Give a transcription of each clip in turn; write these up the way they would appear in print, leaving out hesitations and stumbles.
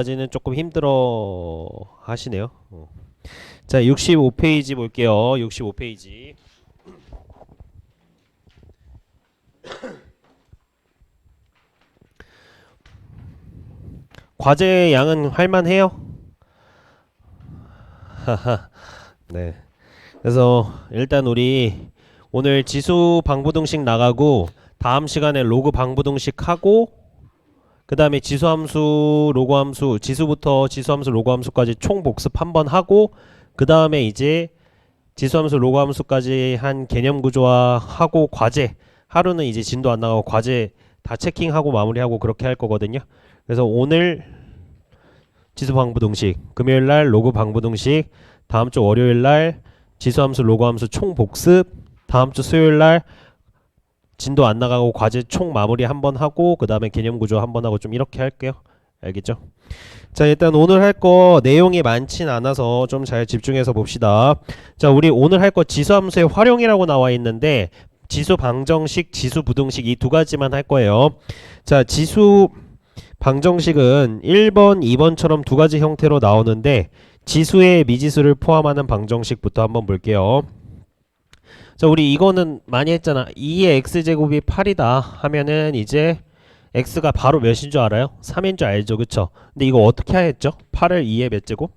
까지는 조금 힘들어 하시네요. 자, 65페이지 볼게요. 65페이지. 과제 양은 할만해요? 네. 그래서 일단 우리 오늘 지수 방부등식 나가고 다음 시간에 로그 방부등식 하고 그 다음에 지수함수 로그함수 지수부터 지수함수 로그함수까지 총 복습 한번 하고 그 다음에 이제 지수함수 로그함수까지 한 개념 구조화하고 과제 하루는 이제 진도 안 나가고 과제 다 체킹하고 마무리하고 그렇게 할 거거든요. 그래서 오늘 지수 방부등식, 금요일 날 로그 방부등식, 다음 주 월요일 날 지수함수 로그함수 총 복습, 다음 주 수요일 날 진도 안 나가고 과제 총 마무리 한번 하고 그 다음에 개념 구조 한번 하고 좀 이렇게 할게요. 알겠죠? 자, 일단 오늘 할 거 내용이 많진 않아서 좀 잘 집중해서 봅시다. 자, 우리 오늘 할 거 지수함수의 활용이라고 나와 있는데 지수 방정식, 지수 부등식 이 두 가지만 할 거예요. 자, 지수 방정식은 1번, 2번처럼 두 가지 형태로 나오는데 지수의 미지수를 포함하는 방정식부터 한번 볼게요. 자, 우리 이거는 많이 했잖아. 2의 x제곱이 8이다 하면은 이제 x가 바로 몇인 줄 알아요? 3인 줄 알죠, 그쵸? 근데 이거 어떻게 했죠? 8을 2의 몇 제곱?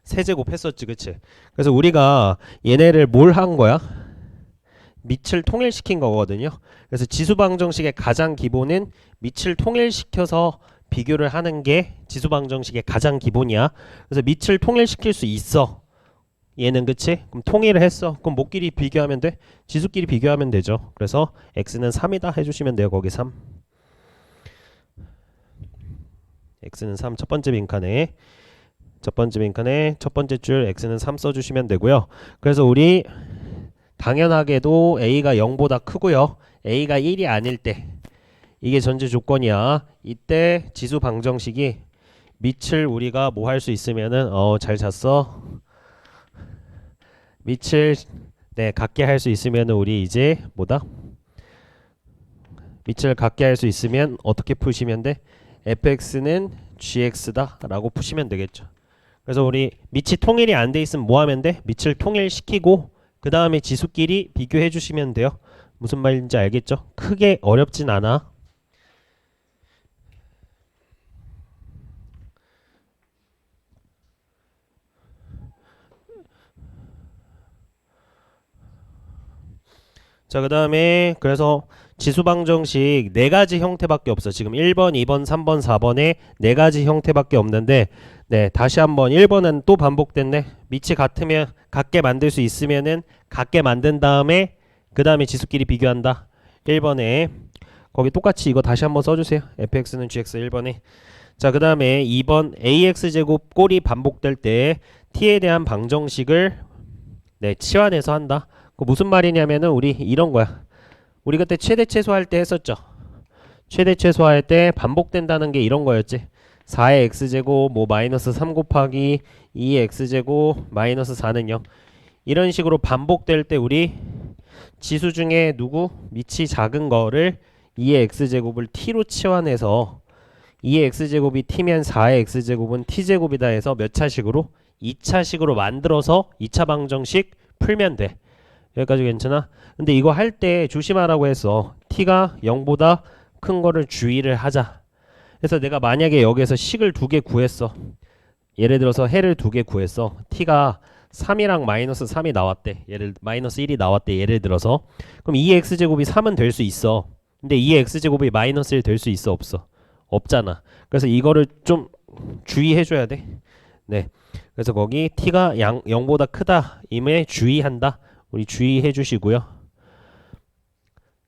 세제곱 했었지, 그치? 그래서 우리가 얘네를 뭘 한 거야? 밑을 통일시킨 거거든요. 그래서 지수방정식의 가장 기본은 밑을 통일시켜서 비교를 하는 게 지수방정식의 가장 기본이야. 그래서 밑을 통일시킬 수 있어. 얘는 그치? 그럼 통일을 했어. 그럼 뭐끼리 비교하면 돼? 지수끼리 비교하면 되죠. 그래서 x는 3이다 해주시면 돼요. 거기 3. x는 3 첫 번째 빈칸에 첫 번째 줄 x는 3 써주시면 되고요. 그래서 우리 당연하게도 a가 0보다 크고요. a가 1이 아닐 때 이게 전제 조건이야. 이때 지수 방정식이 밑을 우리가 뭐 할 수 있으면은 잘 잤어. 밑을 같게 할 수 있으면 우리 이제 뭐다? 밑을 같게 할 수 있으면 어떻게 푸시면 돼? fx는 gx다 라고 푸시면 되겠죠. 그래서 우리 밑이 통일이 안 돼 있으면 뭐 하면 돼? 밑을 통일시키고 그 다음에 지수끼리 비교해 주시면 돼요. 무슨 말인지 알겠죠? 크게 어렵진 않아. 자, 그 다음에 그래서 지수방정식 4가지 형태밖에 없어. 지금 1번, 2번, 3번, 4번에 4가지 형태밖에 없는데 다시 한번 1번은 또 반복됐네. 밑이 같으면 같게 만들 수 있으면은 같게 만든 다음에 그 다음에 지수끼리 비교한다. 1번에 거기 똑같이 이거 다시 한번 써주세요. fx는 gx 1번에. 자, 그 다음에 2번 ax제곱 꼴이 반복될 때 t에 대한 방정식을 치환해서 한다. 그 무슨 말이냐면은 우리 이런 거야. 우리 그때 최대 최소할 때 했었죠. 최대 최소할 때 반복된다는 게 이런 거였지. 4의 x제곱 뭐 마이너스 3 곱하기 2의 x제곱 마이너스 4는 0. 이런 식으로 반복될 때 우리 지수 중에 누구? 밑이 작은 거를 2의 x제곱을 t로 치환해서 2의 x제곱이 t면 4의 x제곱은 t제곱이다 해서 몇 차식으로? 2차식으로 만들어서 2차 방정식 풀면 돼. 여기까지 괜찮아? 근데 이거 할 때 조심하라고 했어. t가 0보다 큰 거를 주의를 하자. 그래서 내가 만약에 여기에서 식을 2개 구했어. 예를 들어서 해를 2개 구했어. t가 3이랑 마이너스 3이 나왔대. 마이너스 1이 나왔대. 예를 들어서. 그럼 2x제곱이 3은 될 수 있어. 근데 2x제곱이 마이너스 1 될 수 있어? 없어? 없잖아. 그래서 이거를 좀 주의해 줘야 돼. 그래서 거기 t가 0보다 크다 임에 주의한다. 우리 주의해 주시고요.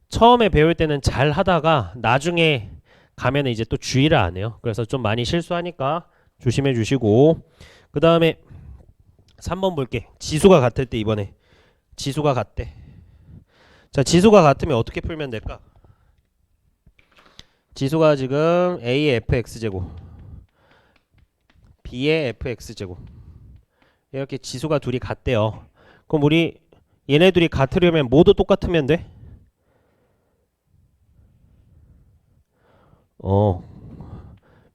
처음에 배울 때는 잘 하다가 나중에 가면 이제 또 주의를 안 해요. 그래서 좀 많이 실수하니까 조심해 주시고 그 다음에 3번 볼게. 지수가 같을 때 이번에 지수가 같대. 자, 지수가 같으면 어떻게 풀면 될까? 지수가 지금 A의 fx제곱 B의 fx제곱 이렇게 지수가 둘이 같대요. 그럼 우리 얘네들이 같으려면 모두 똑같으면 돼?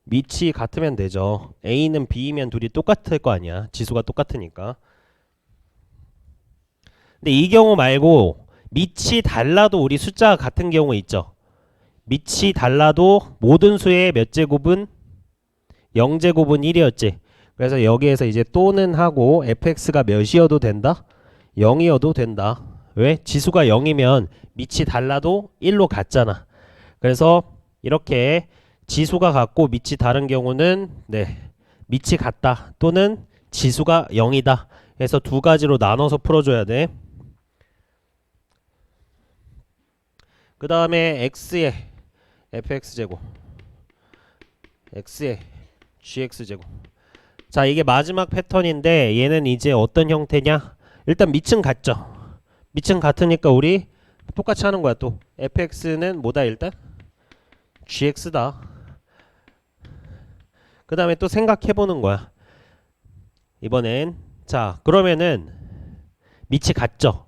밑이 같으면 되죠. A는 B이면 둘이 똑같을 거 아니야. 지수가 똑같으니까. 근데 이 경우 말고 밑이 달라도 우리 숫자가 같은 경우 있죠. 밑이 달라도 모든 수의 몇 제곱은 0제곱은 1이었지. 그래서 여기에서 이제 또는 하고 fx가 몇이어도 된다? 0이어도 된다. 왜? 지수가 0이면 밑이 달라도 1로 같잖아. 그래서 이렇게 지수가 같고 밑이 다른 경우는 밑이 같다 또는 지수가 0이다. 그래서 두 가지로 나눠서 풀어줘야 돼. 그 다음에 x의 fx제곱 x의 gx제곱. 자, 이게 마지막 패턴인데 얘는 이제 어떤 형태냐? 일단 밑은 같죠. 밑은 같으니까 우리 똑같이 하는 거야. 또 fx는 뭐다? 일단 gx다. 그 다음에 또 생각해보는 거야. 이번엔 자, 그러면은 밑이 같죠.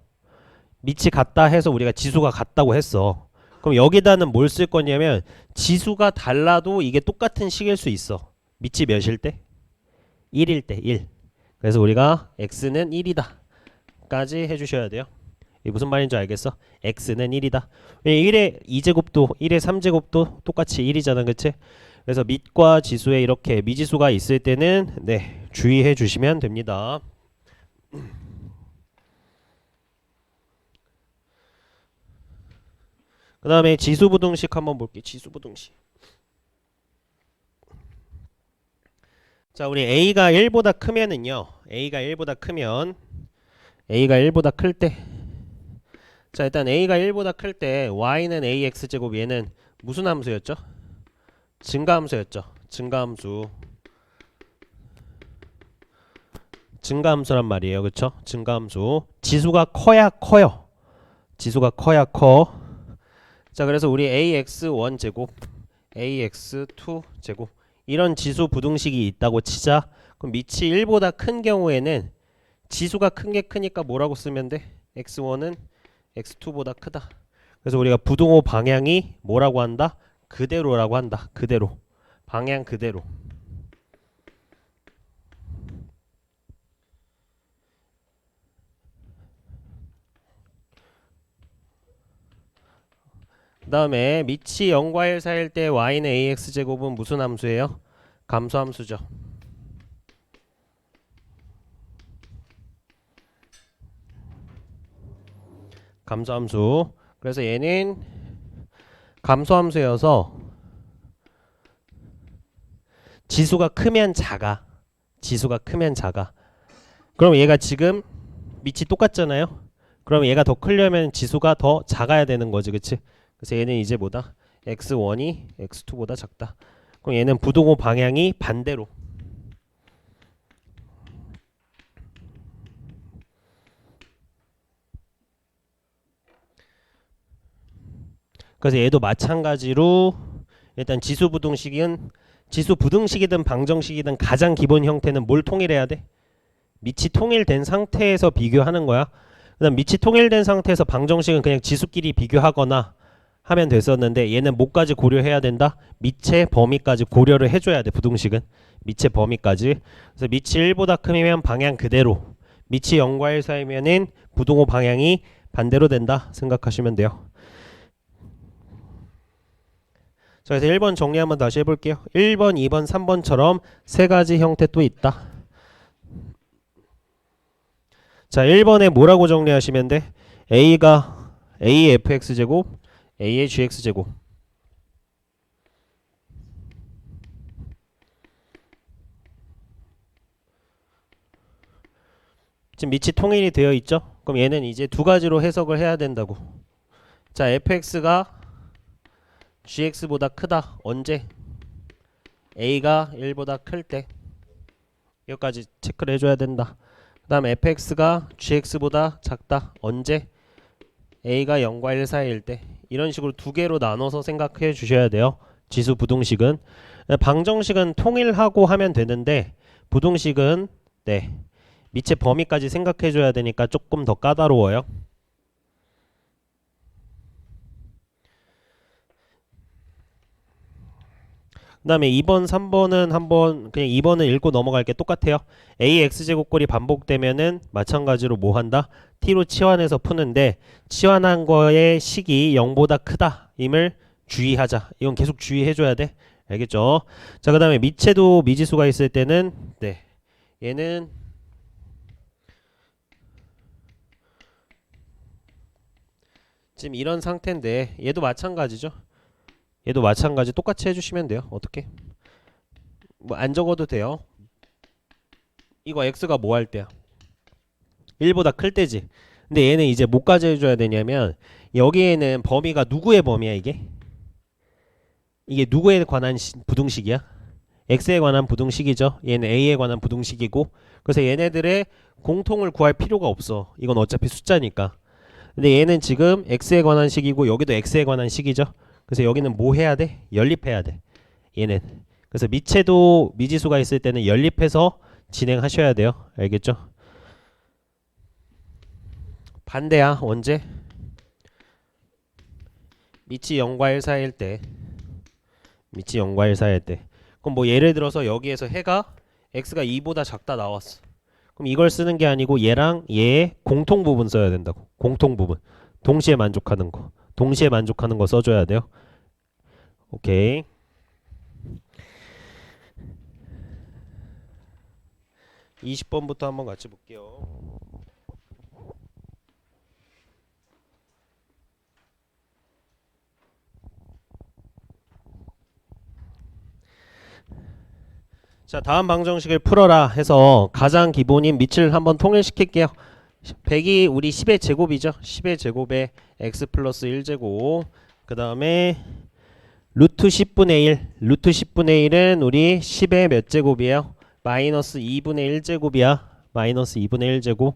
밑이 같다 해서 우리가 지수가 같다고 했어. 그럼 여기다는 뭘 쓸 거냐면 지수가 달라도 이게 똑같은 식일 수 있어. 밑이 몇일 때? 1일 때 1. 그래서 우리가 x는 1이다 까지 해주셔야 돼요. 이게 무슨 말인지 알겠어? x는 1이다. 1의 2제곱도 1의 3제곱도 똑같이 1이잖아. 그치? 그래서 밑과 지수에 이렇게 미지수가 있을 때는 주의해 주시면 됩니다. 그 다음에 지수부등식 한번 볼게요. 지수부등식. 자, 우리 a가 1보다 크면은요. a가 1보다 클 때. 자, 일단 a가 1보다 클 때 y는 ax제곱 얘는 무슨 함수였죠? 증가함수였죠. 증가함수란 말이에요. 그쵸? 증가함수. 지수가 커야 커요. 지수가 커야 커. 자, 그래서 우리 ax1 제곱, ax2 제곱 이런 지수 부등식이 있다고 치자. 그럼 밑이 1보다 큰 경우에는 지수가 큰 게 크니까 뭐라고 쓰면 돼? x1은 x2보다 크다. 그래서 우리가 부등호 방향이 뭐라고 한다? 그대로라고 한다. 그대로. 방향 그대로. 그 다음에 밑이 0과 1 사이일 때 y는 ax제곱은 무슨 함수예요? 감소함수죠. 감소함수. 그래서 얘는 감소함수여서 지수가 크면 작아. 지수가 크면 작아. 그럼 얘가 지금 밑이 똑같잖아요. 그럼 얘가 더 크려면 지수가 더 작아야 되는 거지. 그치? 그래서 얘는 이제 뭐다? x1이 x2보다 작다. 그럼 얘는 부등호 방향이 반대로. 그래서 얘도 마찬가지로 일단 지수 부등식이든 방정식이든 가장 기본 형태는 뭘 통일해야 돼? 밑이 통일된 상태에서 비교하는 거야. 그다음 밑이 통일된 상태에서 방정식은 그냥 지수끼리 비교하거나 하면 됐었는데 얘는 뭐까지 고려해야 된다? 밑의 범위까지 고려를 해줘야 돼. 부등식은 밑의 범위까지. 그래서 밑이 1보다 크면 방향 그대로, 밑이 0과 1 사이면은 부등호 방향이 반대로 된다 생각하시면 돼요. 자, 그래서 1번 정리 한번 다시 해볼게요. 1번, 2번, 3번처럼 세 가지 형태 또 있다. 자, 1번에 뭐라고 정리하시면 돼? a가 a의 fx제곱, a의 gx제곱. 지금 밑이 통일이 되어 있죠? 그럼 얘는 이제 두 가지로 해석을 해야 된다고. 자, fx가 gx보다 크다. 언제? a가 1보다 클 때. 여기까지 체크를 해줘야 된다. 그 다음 fx가 gx보다 작다. 언제? a가 0과 1 사이일 때. 이런 식으로 두 개로 나눠서 생각해 주셔야 돼요. 지수 부등식은. 방정식은 통일하고 하면 되는데 부등식은 밑의 범위까지 생각해 줘야 되니까 조금 더 까다로워요. 그 다음에 2번 3번은 한번 그냥 2번은 읽고 넘어갈게. 똑같아요. AX제곱꼴이 반복되면은 마찬가지로 뭐 한다? t로 치환해서 푸는데 치환한 거의 식이 0보다 크다 임을 주의하자. 이건 계속 주의해줘야 돼. 알겠죠? 자, 그 다음에 미체도 미지수가 있을 때는 네, 얘는 지금 이런 상태인데 얘도 마찬가지죠. 얘도 마찬가지 똑같이 해주시면 돼요. 어떻게? 뭐 안 적어도 돼요. 이거 x가 뭐 할 때야? 1보다 클 때지. 근데 얘는 이제 뭐까지 해줘야 되냐면 여기에는 범위가 누구의 범위야 이게? 이게 누구에 관한 부등식이야? x에 관한 부등식이죠. 얘는 a에 관한 부등식이고 그래서 얘네들의 공통을 구할 필요가 없어. 이건 어차피 숫자니까. 근데 얘는 지금 x에 관한 식이고 여기도 x에 관한 식이죠. 그래서 여기는 뭐 해야 돼? 연립해야 돼. 얘는. 그래서 미체도 미지수가 있을 때는 연립해서 진행하셔야 돼요. 알겠죠? 반대야. 언제? 미치 0과 1 사이일 때. 미치 0과 1 사이일 때. 그럼 뭐 예를 들어서 여기에서 해가 x가 2보다 작다 나왔어. 그럼 이걸 쓰는 게 아니고 얘랑 얘의 공통 부분 써야 된다고. 공통 부분. 동시에 만족하는 거. 동시에 만족하는 거 써줘야 돼요. 오케이. 20번부터 한번 같이 볼게요. 자, 다음 방정식을 풀어라 해서 가장 기본인 밑을 한번 통일시킬게요. 100이 우리 10의 제곱이죠. 10의 제곱에 x 플러스 1제곱 그 다음에 루트 10분의 1 루트 10분의 1은 우리 10의 몇 제곱이에요? 마이너스 2분의 1제곱이야. 마이너스 2분의 1제곱.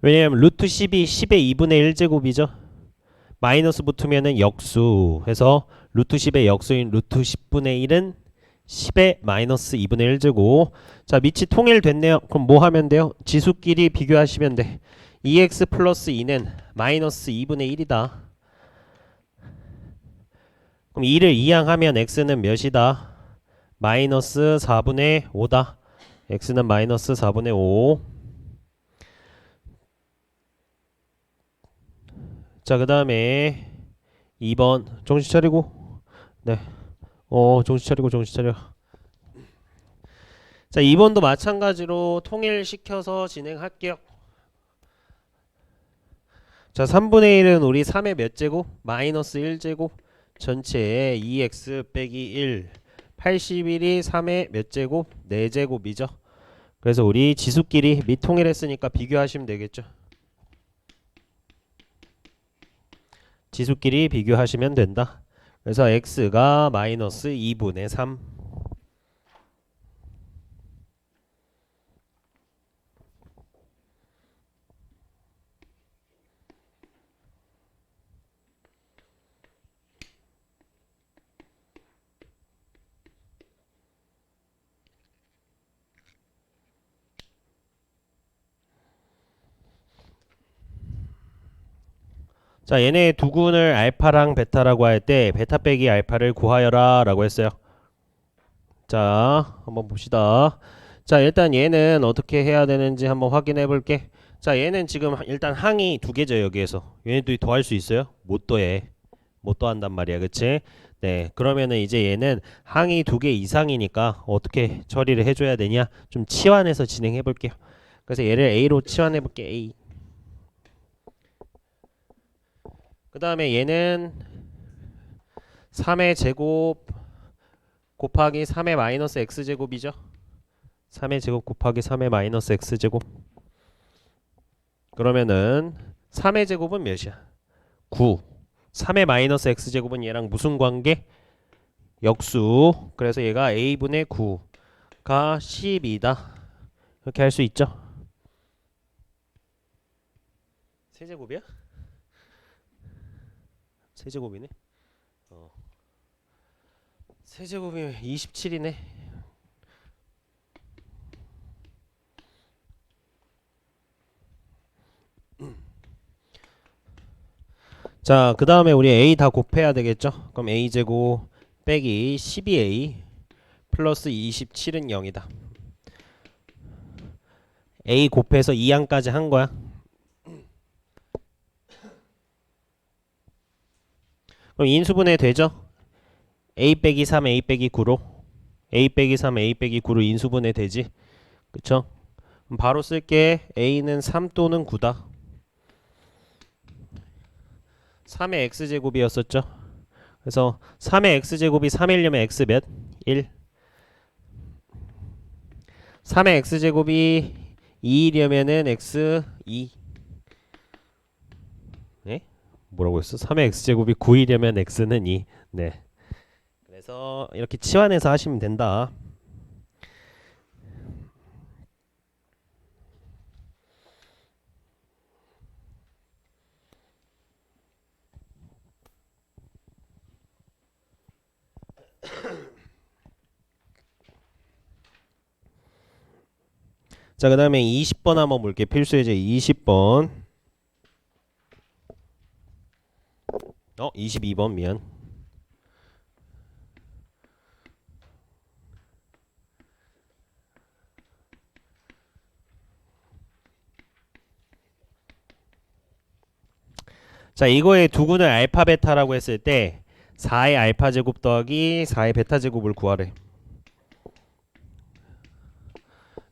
왜냐면 루트 10이 10의 2분의 1제곱이죠. 마이너스 붙으면은 역수 해서 루트 10의 역수인 루트 10분의 1은 10의 마이너스 2분의 1제곱. 자, 밑이 통일됐네요. 그럼 뭐 하면 돼요? 지수끼리 비교하시면 돼. 2x 플러스 2는 마이너스 2분의 1이다. 그럼 2를 이항하면 x는 몇이다? 마이너스 4분의 5다. x는 마이너스 4분의 5. 자, 그 다음에 2번 정신 차리고. 네. 정신 차리고 정신 차려. 자, 2번도 마찬가지로 통일시켜서 진행할게요. 자, 3분의 1은 우리 3의 몇 제곱? 마이너스 1제곱 전체에 2x 빼기 1 81이 3의 몇 제곱? 4제곱이죠. 그래서 우리 지수끼리 미통일했으니까 비교하시면 되겠죠. 지수끼리 비교하시면 된다. 그래서 x가 마이너스 2분의 3. 자, 얘네 두 군을 알파랑 베타라고 할 때 베타 빼기 알파를 구하여라 라고 했어요. 자, 한번 봅시다. 자, 일단 얘는 어떻게 해야 되는지 한번 확인해 볼게. 자, 얘는 지금 일단 항이 두 개죠. 여기에서 얘네들이 더할 수 있어요? 못 더해. 못 더한단 말이야. 그치? 네, 그러면은 이제 얘는 항이 두 개 이상이니까 어떻게 처리를 해줘야 되냐? 좀 치환해서 진행해 볼게요. 그래서 얘를 A로 치환해 볼게. A. 그 다음에 얘는 3의 제곱 곱하기 3의 마이너스 x제곱이죠. 3의 제곱 곱하기 3의 마이너스 x제곱. 그러면은 3의 제곱은 몇이야? 9. 3의 마이너스 x제곱은 얘랑 무슨 관계? 역수. 그래서 얘가 a분의 9가 12다. 이렇게 할 수 있죠. 세제곱이야? 세제곱이네. 세제곱이면 27이네. 자, 그 다음에 우리 a 다 곱해야 되겠죠. 그럼 a제곱 빼기 12a 플러스 27은 0이다. A 곱해서 2항까지 한 거야. 그럼 인수분해 되죠? A 빼기 3 A 빼기 9로 A 빼기 3 A 빼기 9로 인수분해 되지. 그쵸? 그럼 바로 쓸게. A는 3 또는 9다. 3의 x제곱이었었죠. 그래서 3의 x제곱이 3이려면 x 몇? 1. 3의 x제곱이 2이려면은 x 2. 네? 뭐라고 했어? 3의 x제곱이 9이려면 x는 2. 네. 그래서 이렇게 치환해서 하시면 된다. 자, 그 다음에 20번 한번 볼게. 필수 예제 20번. 22번 미안. 자, 이거의 두근을 알파 베타라고 했을 때 4의 알파 제곱 더하기 4의 베타 제곱을 구하래.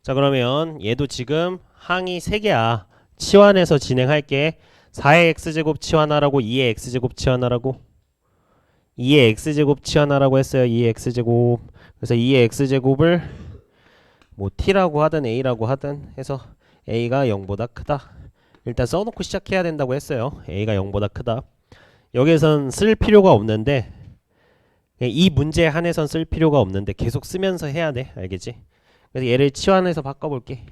자, 그러면 얘도 지금 항이 3개야. 치환해서 진행할게. 4의 x제곱 치환하라고 2의 x제곱 치환하라고 2의 x제곱 치환하라고 했어요. 2의 x제곱. 그래서 2의 x제곱을 뭐 t라고 하든 a라고 하든 해서 a가 0보다 크다. 일단 써놓고 시작해야 된다고 했어요. a가 0보다 크다. 여기에선 쓸 필요가 없는데 이 문제에 한해선 쓸 필요가 없는데 계속 쓰면서 해야 돼. 알겠지? 그래서 얘를 치환해서 바꿔볼게.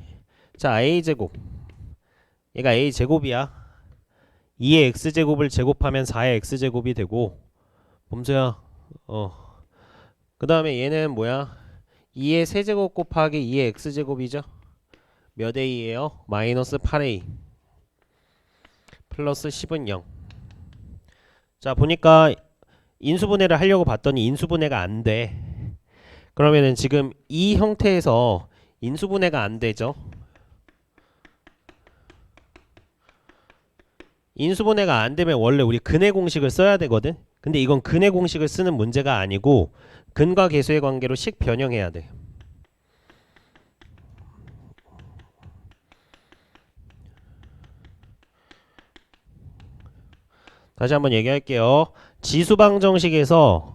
자, a제곱. 얘가 a제곱이야. 2의 x제곱을 제곱하면 4의 x제곱이 되고 범수야. 그 다음에 얘는 뭐야? 2의 세제곱 곱하기 2의 x제곱이죠. 몇 a예요? 마이너스 8a 플러스 10은 0. 자, 보니까 인수분해를 하려고 봤더니 인수분해가 안 돼. 그러면은 지금 이 형태에서 인수분해가 안 되죠. 인수분해가 안 되면 원래 우리 근의 공식을 써야 되거든. 근데 이건 근의 공식을 쓰는 문제가 아니고 근과 계수의 관계로 식 변형해야 돼. 다시 한번 얘기할게요. 지수방정식에서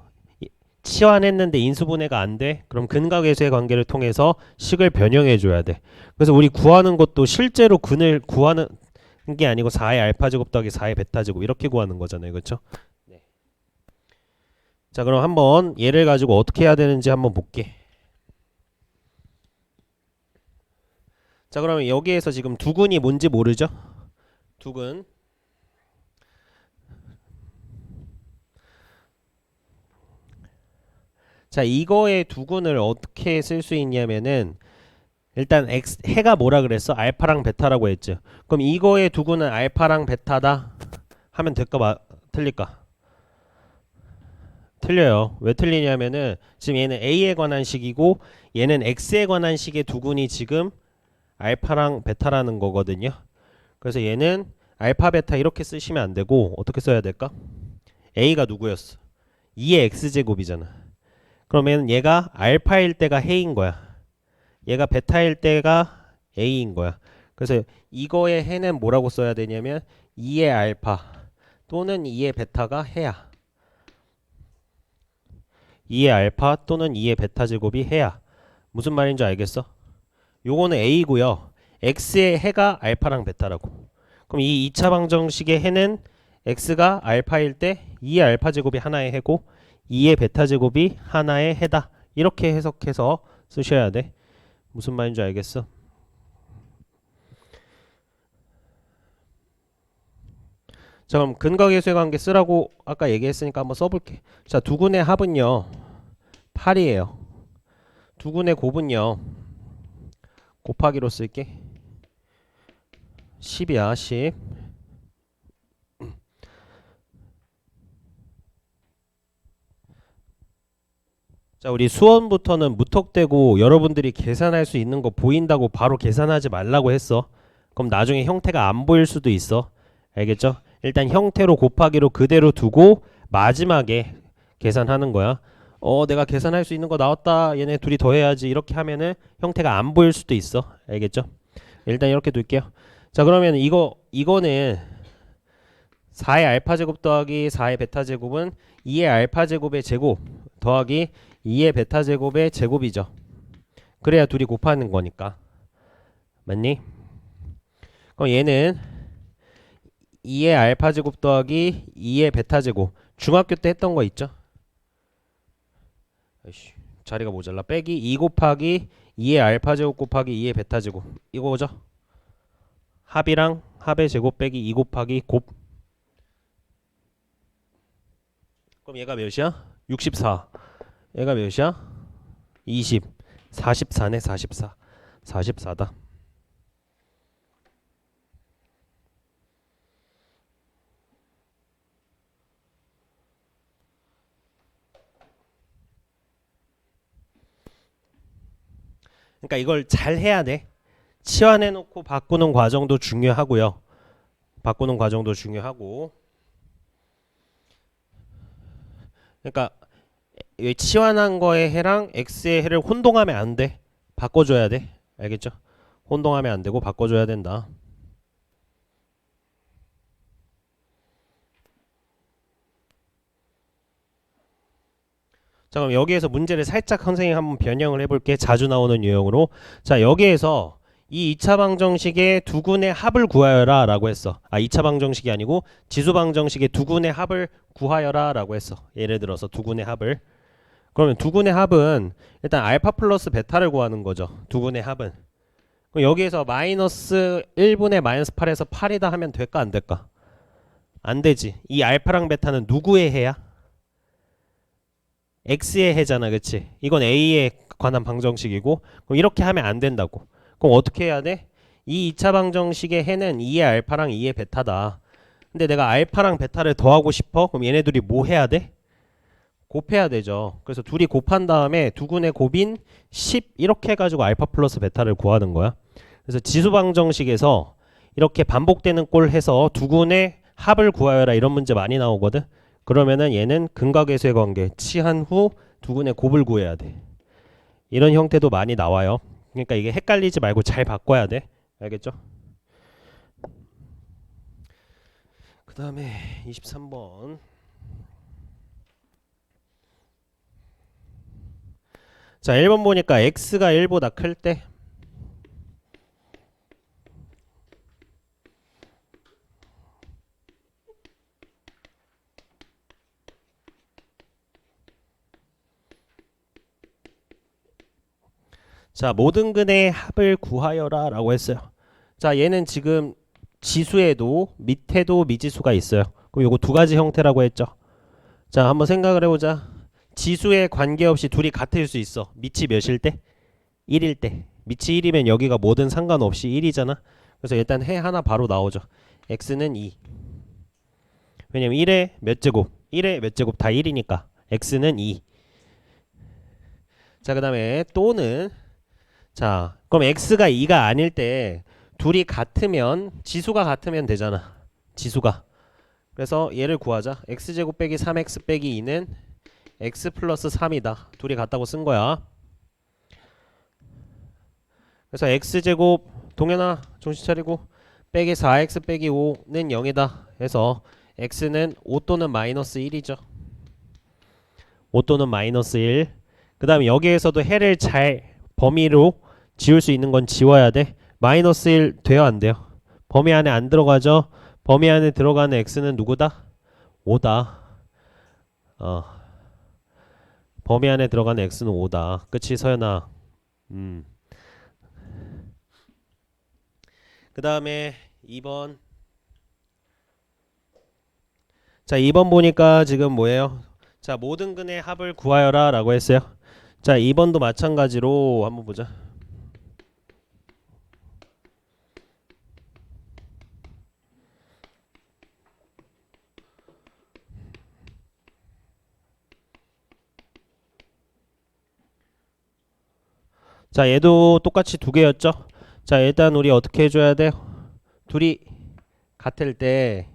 치환했는데 인수분해가 안 돼? 그럼 근과 계수의 관계를 통해서 식을 변형해 줘야 돼. 그래서 우리 구하는 것도 실제로 근을 구하는 게 아니고 4의 알파 제곱 더하기 4의 베타 제곱 이렇게 구하는 거잖아요. 그렇죠? 네. 자, 그럼 한번 얘를 가지고 어떻게 해야 되는지 한번 볼게. 자, 그러면 여기에서 지금 두근이 뭔지 모르죠? 두근. 자, 이거의 두근을 어떻게 쓸 수 있냐면은 일단 x 해가 뭐라 그랬어? 알파랑 베타라고 했죠. 그럼 이거의 두근은 알파랑 베타다 하면 될까 틀릴까? 틀려요. 왜 틀리냐면은 지금 얘는 a에 관한 식이고 얘는 x에 관한 식의 두근이 지금 알파랑 베타라는 거거든요. 그래서 얘는 알파 베타 이렇게 쓰시면 안 되고 어떻게 써야 될까? a가 누구였어? 2의 x제곱이잖아. 그러면 얘가 알파일 때가 해인 거야. 얘가 베타일 때가 a인 거야. 그래서 이거의 해는 뭐라고 써야 되냐면 2의 알파 또는 2의 베타가 해야. 2의 알파 또는 2의 베타 제곱이 해야. 무슨 말인지 알겠어? 요거는 a고요. x의 해가 알파랑 베타라고. 그럼 이 2차 방정식의 해는 x가 알파일 때 2의 알파 제곱이 하나의 해고 2의 베타 제곱이 하나의 해다. 이렇게 해석해서 쓰셔야 돼. 무슨 말인지 알겠어? 자, 그럼 근과 계수의 관계 쓰라고 아까 얘기했으니까 한번 써볼게. 자, 두근의 합은요 8이에요. 두근의 곱은요 곱하기로 쓸게. 10이야 10. 자, 우리 수원부터는 무턱대고 여러분들이 계산할 수 있는 거 보인다고 바로 계산하지 말라고 했어. 그럼 나중에 형태가 안 보일 수도 있어. 알겠죠? 일단 형태로 곱하기로 그대로 두고 마지막에 계산하는 거야. 내가 계산할 수 있는 거 나왔다. 얘네 둘이 더해야지. 이렇게 하면은 형태가 안 보일 수도 있어. 알겠죠? 일단 이렇게 둘게요. 자, 그러면 이거는 4의 알파 제곱 더하기 4의 베타 제곱은 2의 알파 제곱의 제곱 더하기 2의 베타 제곱의 제곱이죠. 그래야 둘이 곱하는 거니까. 맞니? 그럼 얘는 2의 알파 제곱 더하기 2의 베타 제곱. 중학교 때 했던 거 있죠? 아이씨, 자리가 모자라. 빼기 2 곱하기 2의 알파 제곱 곱하기 2의 베타 제곱. 이거죠? 합이랑 합의 제곱 빼기 2 곱하기 곱. 그럼 얘가 몇이야? 64. 얘가 몇이야? 20. 44네. 44. 44다. 그러니까 이걸 잘 해야 돼. 치환해 놓고 바꾸는 과정도 중요하고요. 바꾸는 과정도 중요하고. 그러니까 이 치환한 거의 해랑 x의 해를 혼동하면 안 돼. 바꿔줘야 돼. 알겠죠? 혼동하면 안 되고 바꿔줘야 된다. 자, 그럼 여기에서 문제를 살짝 선생님 한번 변형을 해볼게. 자주 나오는 유형으로. 자, 여기에서 이 2차 방정식의 두 군의 합을 구하여라 라고 했어. 2차 방정식이 아니고 지수 방정식의 두 군의 합을 구하여라 라고 했어. 예를 들어서 두 군의 합을. 그러면 두 군의 합은 일단 알파 플러스 베타를 구하는 거죠. 두 군의 합은. 그럼 여기에서 마이너스 1분의 마이너스 8에서 8이다 하면 될까 안 될까? 안 되지. 이 알파랑 베타는 누구의 해야? x의 해잖아, 그치? 이건 a에 관한 방정식이고, 그럼 이렇게 하면 안 된다고. 그럼 어떻게 해야 돼? 이 2차 방정식의 해는 2의 알파랑 2의 베타다. 근데 내가 알파랑 베타를 더하고 싶어? 그럼 얘네들이 뭐 해야 돼? 곱해야 되죠. 그래서 둘이 곱한 다음에 두군의 곱인 10 이렇게 해가지고 알파 플러스 베타를 구하는 거야. 그래서 지수 방정식에서 이렇게 반복되는 꼴 해서 두군의 합을 구하여라 이런 문제 많이 나오거든. 그러면은 얘는 근각계수의 관계 치한 후 두군의 곱을 구해야 돼. 이런 형태도 많이 나와요. 그러니까 이게 헷갈리지 말고 잘 바꿔야 돼. 알겠죠? 그 다음에 23번. 자, 1번 보니까 x가 1보다 클 때. 자, 모든 근의 합을 구하여라 라고 했어요. 자, 얘는 지금 지수에도 밑에도 미지수가 있어요. 그럼 요거 두 가지 형태라고 했죠. 자, 한번 생각을 해보자. 지수에 관계없이 둘이 같을 수 있어. 밑이 몇일 때? 1일 때. 밑이 1이면 여기가 뭐든 상관없이 1이잖아. 그래서 일단 해 하나 바로 나오죠. x는 2. 왜냐면 1의 몇 제곱? 1의 몇 제곱 다 1이니까 x는 2. 자, 그 다음에 또는 자, 그럼 x가 2가 아닐 때 둘이 같으면 지수가 같으면 되잖아. 지수가. 그래서 얘를 구하자. x제곱 빼기 3x 빼기 2는 x 플러스 3이다. 둘이 같다고 쓴 거야. 그래서 x제곱 동현아 정신 차리고 빼기 4x 빼기 5는 0이다 해서 x는 5 또는 마이너스 1이죠. 5 또는 마이너스 1. 그 다음에 여기에서도 해를 잘 범위로 지울 수 있는 건 지워야 돼. 마이너스 1 돼요 안 돼요? 범위 안에 안 들어가죠? 범위 안에 들어가는 x는 누구다? 5다. 범위 안에 들어가는 x는 5다. 그치 서연아? 그 다음에 2번. 자, 2번 보니까 지금 뭐예요? 자, 모든 근의 합을 구하여라 라고 했어요. 자, 2번도 마찬가지로 한번 보자. 자, 얘도 똑같이 두 개였죠. 자, 일단 우리 어떻게 해줘야 돼요? 둘이 같을 때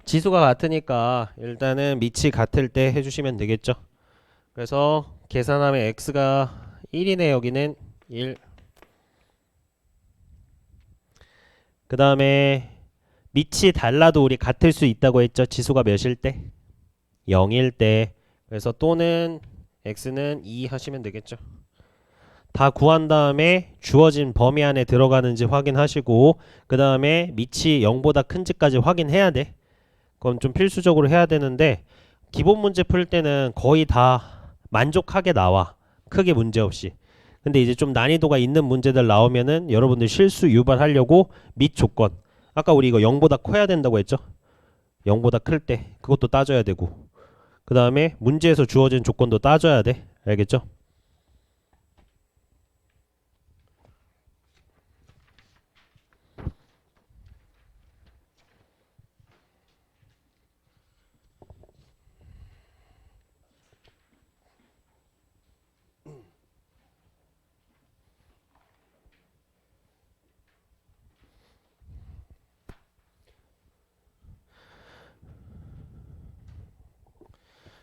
지수가 같으니까 일단은 밑이 같을 때 해주시면 되겠죠. 그래서 계산하면 x가 1이네. 여기는 1. 그 다음에 밑이 달라도 우리 같을 수 있다고 했죠. 지수가 몇일 때? 0일 때. 그래서 또는 x는 2 하시면 되겠죠. 다 구한 다음에 주어진 범위 안에 들어가는지 확인하시고, 그 다음에 밑이 0보다 큰지까지 확인해야 돼. 그건 좀 필수적으로 해야 되는데, 기본 문제 풀 때는 거의 다 만족하게 나와. 크게 문제 없이. 근데 이제 좀 난이도가 있는 문제들 나오면은 여러분들 실수 유발하려고 밑 조건, 아까 우리 이거 0보다 커야 된다고 했죠. 0보다 클 때 그것도 따져야 되고, 그 다음에 문제에서 주어진 조건도 따져야 돼. 알겠죠?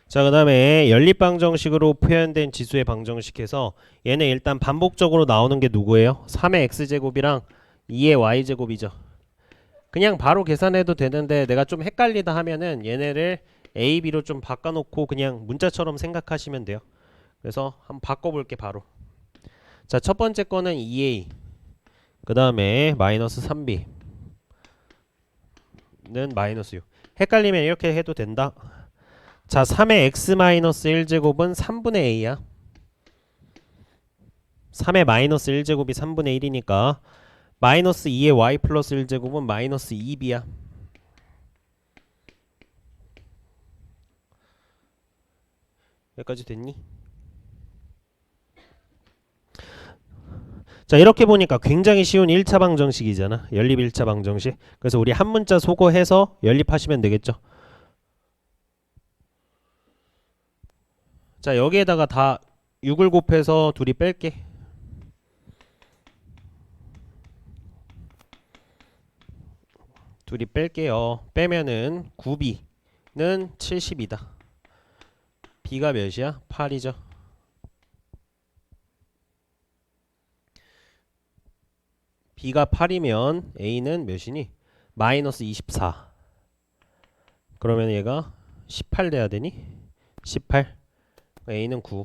자, 그 다음에 연립방정식으로 표현된 지수의 방정식에서 얘는 일단 반복적으로 나오는 게 누구예요? 3의 x제곱이랑 2의 y제곱이죠. 그냥 바로 계산해도 되는데 내가 좀 헷갈리다 하면은 얘네를 a, b로 좀 바꿔놓고 그냥 문자처럼 생각하시면 돼요. 그래서 한번 바꿔볼게 바로. 자, 첫 번째 거는 2a, 그 다음에 마이너스 3b는 마이너스 6. 헷갈리면 이렇게 해도 된다. 자, 3의 x-1제곱은 3분의 a야. 3의 마이너스 1제곱이 3분의 1이니까 마이너스 2의 y 플러스 1제곱은 마이너스 2b야. 여기까지 됐니? 자, 이렇게 보니까 굉장히 쉬운 1차 방정식이잖아. 연립 1차 방정식. 그래서 우리 한 문자 소거해서 연립하시면 되겠죠. 자, 여기에다가 다 6을 곱해서 둘이 뺄게. 둘이 뺄게요. 빼면은 9b는 70이다. b가 몇이야? 8이죠. b가 8이면 a는 몇이니? 마이너스 24. 그러면 얘가 18 돼야 되니? 18. a는 9.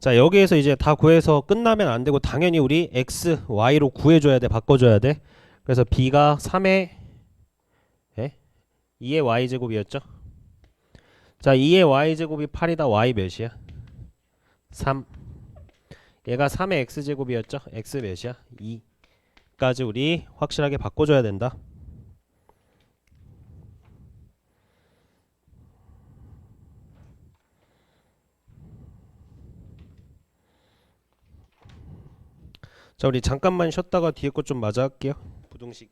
자, 여기에서 이제 다 구해서 끝나면 안 되고 당연히 우리 x, y로 구해줘야 돼. 바꿔줘야 돼. 그래서 b가 3의 2의 y제곱이었죠. 자, 2의 y제곱이 8이다. y 몇이야? 3. 얘가 3의 x제곱이었죠. x 몇이야? 2까지 우리 확실하게 바꿔줘야 된다. 자, 우리 잠깐만 쉬었다가 뒤에 거 좀 마저 할게요. 부등식